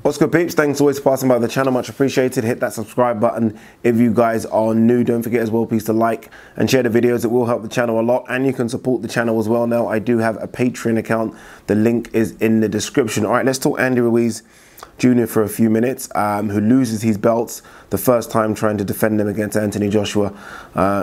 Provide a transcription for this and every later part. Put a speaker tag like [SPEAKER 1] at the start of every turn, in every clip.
[SPEAKER 1] What's good, peeps? Thanks always for passing by the channel, much appreciated. Hit that subscribe button if you guys are new. Don't forget as well, please, to like and share the videos. It will help the channel a lot, and you can support the channel as well. Now, I do have a Patreon account. The link is in the description. All right, let's talk Andy Ruiz Jr. for a few minutes, who loses his belts the first time trying to defend them against Anthony Joshua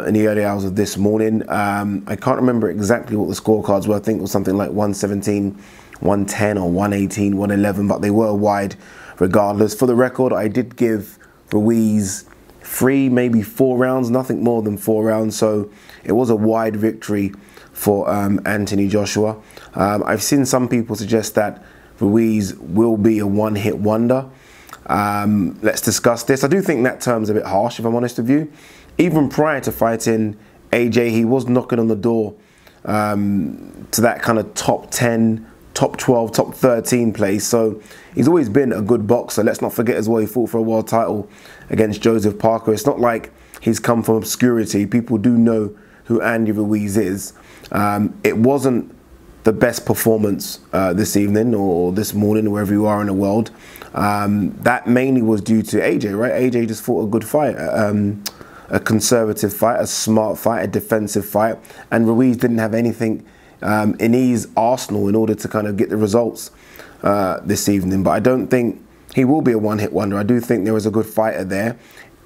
[SPEAKER 1] in the early hours of this morning. I can't remember exactly what the scorecards were. I think it was something like 117, 110 or 118, 111, but they were wide regardless. For the record, I did give Ruiz 3, maybe 4 rounds, nothing more than 4 rounds, so it was a wide victory for Anthony Joshua. I've seen some people suggest that Ruiz will be a one-hit wonder. Let's discuss this. I do think that term's a bit harsh, if I'm honest with you. Even prior to fighting AJ, he was knocking on the door to that kind of top 10, top 12, top 13 place. So he's always been a good boxer. Let's not forget as well, he fought for a world title against Joseph Parker. It's not like he's come from obscurity. People do know who Andy Ruiz is. It wasn't the best performance this evening or this morning, wherever you are in the world. That mainly was due to AJ, right? AJ just fought a good fight, a conservative fight, a smart fight, a defensive fight, and Ruiz didn't have anything in his arsenal in order to kind of get the results this evening. But I don't think he will be a one-hit wonder. I do think there is a good fighter there.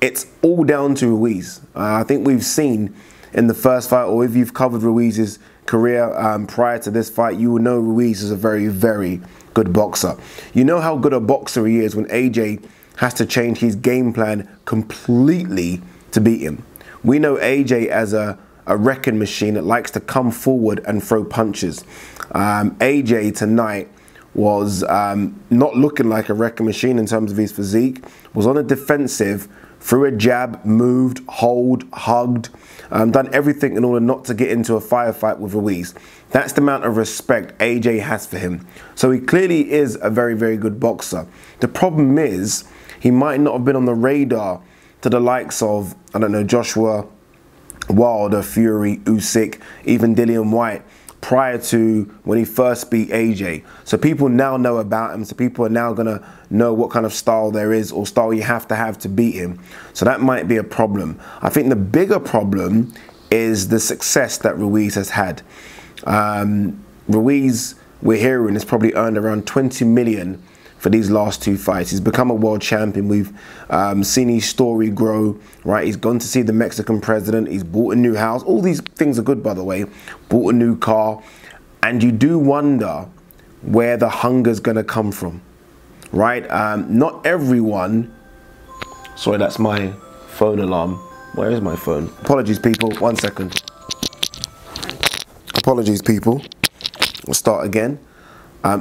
[SPEAKER 1] It's all down to Ruiz. I think we've seen in the first fight, or if you've covered Ruiz's career prior to this fight, you will know Ruiz is a very, very good boxer. You know how good a boxer he is when AJ has to change his game plan completely to beat him. We know AJ as a wrecking machine that likes to come forward and throw punches. AJ tonight was not looking like a wrecking machine in terms of his physique, was on a defensive, threw a jab, moved, hold, hugged, done everything in order not to get into a firefight with Ruiz. That's the amount of respect AJ has for him. So he clearly is a very, very good boxer. The problem is he might not have been on the radar to the likes of, I don't know, Joshua, Wilder, Fury, Usyk, even Dillian White, prior to when he first beat AJ. So people now know about him, so people are now gonna know what kind of style there is, or style you have to beat him. So that might be a problem. I think the bigger problem is the success that Ruiz has had. Ruiz, we're hearing, has probably earned around 20 million for these last 2 fights. He's become a world champion. We've seen his story grow, right? He's gone to see the Mexican president. He's bought a new house. All these things are good, by the way. Bought a new car. And you do wonder where the hunger's gonna come from, right? Not everyone, sorry, that's my phone alarm. Where is my phone? Apologies, people, 1 second. Apologies, people. We'll start again.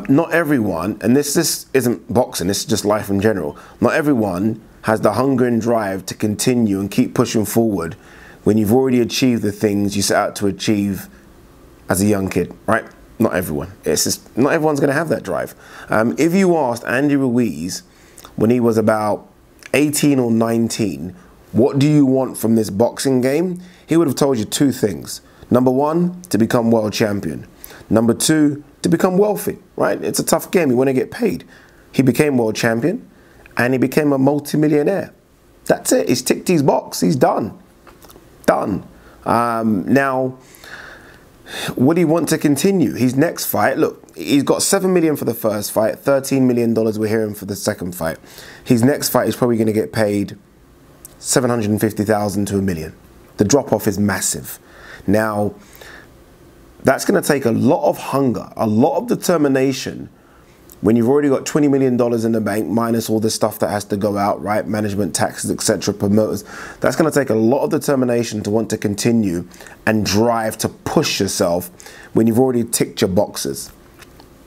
[SPEAKER 1] Not everyone, and this isn't boxing, this is just life in general, not everyone has the hunger and drive to continue and keep pushing forward when you've already achieved the things you set out to achieve as a young kid, right? Not everyone. It's just, not everyone's going to have that drive. If you asked Andy Ruiz when he was about 18 or 19, what do you want from this boxing game? He would have told you 2 things. Number 1, to become world champion. Number 2, to become wealthy, right? It's a tough game. You want to get paid. He became world champion and he became a multi-millionaire. That's it. He's ticked his box. He's done. Done. Now, would he want to continue? His next fight, look, he's got 7 million for the first fight, $13 million we're hearing for the second fight. His next fight is probably going to get paid $750,000 to $1 million. The drop-off is massive. Now, that's going to take a lot of hunger, a lot of determination when you've already got $20 million in the bank, minus all the stuff that has to go out, right? Management, taxes, etc., promoters. That's going to take a lot of determination to want to continue and drive to push yourself when you've already ticked your boxes.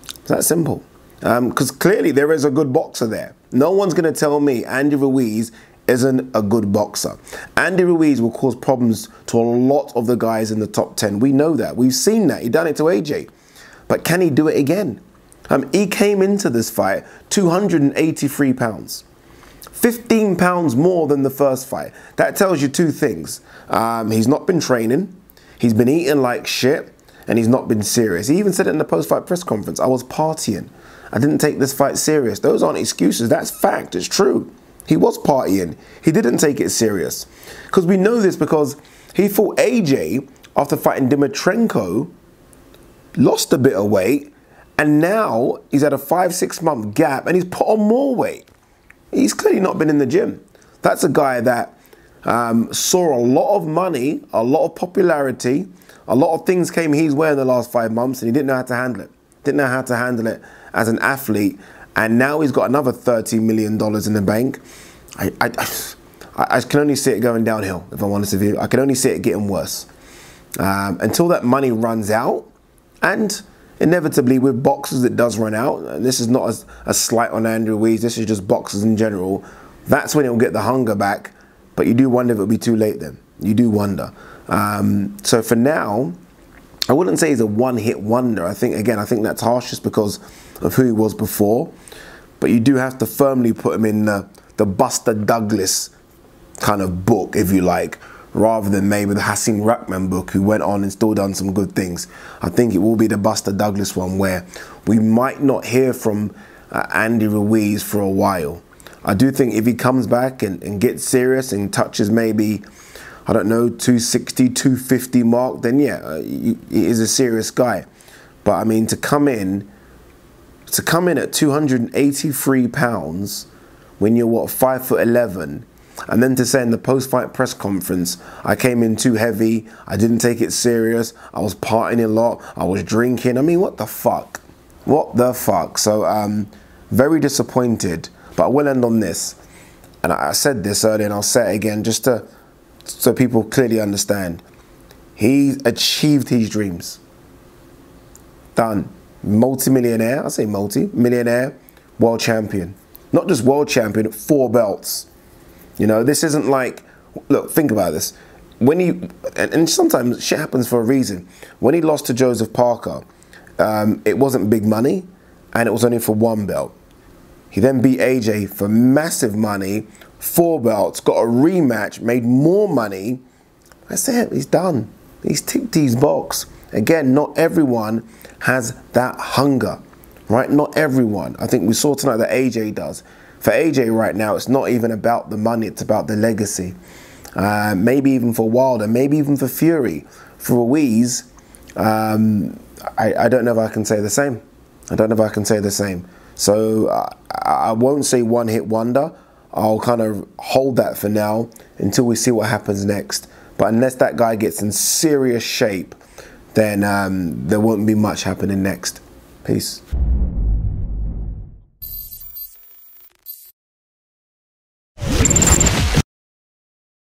[SPEAKER 1] It's that simple. Because clearly there is a good boxer there. No one's going to tell me Andy Ruiz isn't a good boxer. Andy Ruiz will cause problems to a lot of the guys in the top 10. We know that. We've seen that. He done it to AJ. But can he do it again? He came into this fight 283 pounds. 15 pounds more than the first fight. That tells you 2 things. He's not been training. He's been eating like shit. And he's not been serious. He even said it in the post-fight press conference. I was partying. I didn't take this fight serious. Those aren't excuses. That's fact. It's true. He was partying. He didn't take it serious. Because we know this because he fought AJ after fighting Dimitrenko, lost a bit of weight, and now he's had a 5-6 month gap and he's put on more weight. He's clearly not been in the gym. That's a guy that saw a lot of money, a lot of popularity, a lot of things came his way in the last 5 months, and he didn't know how to handle it. Didn't know how to handle it as an athlete, and now he's got another $30 million in the bank. I can only see it going downhill, if I'm honest with you. I can only see it getting worse. Until that money runs out, and inevitably with boxers it does run out, and this is not a slight on Andrew Ruiz, this is just boxers in general, that's when he'll get the hunger back. But you do wonder if it'll be too late then. You do wonder. So for now, I wouldn't say he's a one-hit wonder. I think that's harsh just because of who he was before. But you do have to firmly put him in the Buster Douglas kind of book, if you like, rather than maybe the Hasim Rahman book, who went on and still done some good things. I think it will be the Buster Douglas one, where we might not hear from Andy Ruiz for a while. I do think if he comes back and gets serious and touches maybe, I don't know, 260, 250 mark, then yeah, he is a serious guy. But I mean, to come in at 283 pounds when you're, what, 5'11", and then to say in the post-fight press conference, I came in too heavy, I didn't take it serious, I was partying a lot, I was drinking. I mean, what the fuck? What the fuck? So, very disappointed. But I will end on this. And I said this earlier and I'll say it again just so people clearly understand. He achieved his dreams. Done. Multi-millionaire, I say multi-millionaire, world champion. Not just world champion, 4 belts. You know, this isn't like, look, think about this. When he, and sometimes shit happens for a reason. When he lost to Joseph Parker, it wasn't big money and it was only for 1 belt. He then beat AJ for massive money, 4 belts, got a rematch, made more money. That's it, he's done. He's ticked his box. Again, not everyone has that hunger, right? Not everyone. I think we saw tonight that AJ does. For AJ right now, it's not even about the money, it's about the legacy. Maybe even for Wilder, maybe even for Fury. For Ruiz, I don't know if I can say the same. I don't know if I can say the same. So I won't say one-hit wonder. I'll kind of hold that for now until we see what happens next. But unless that guy gets in serious shape, then there won't be much happening next. Peace.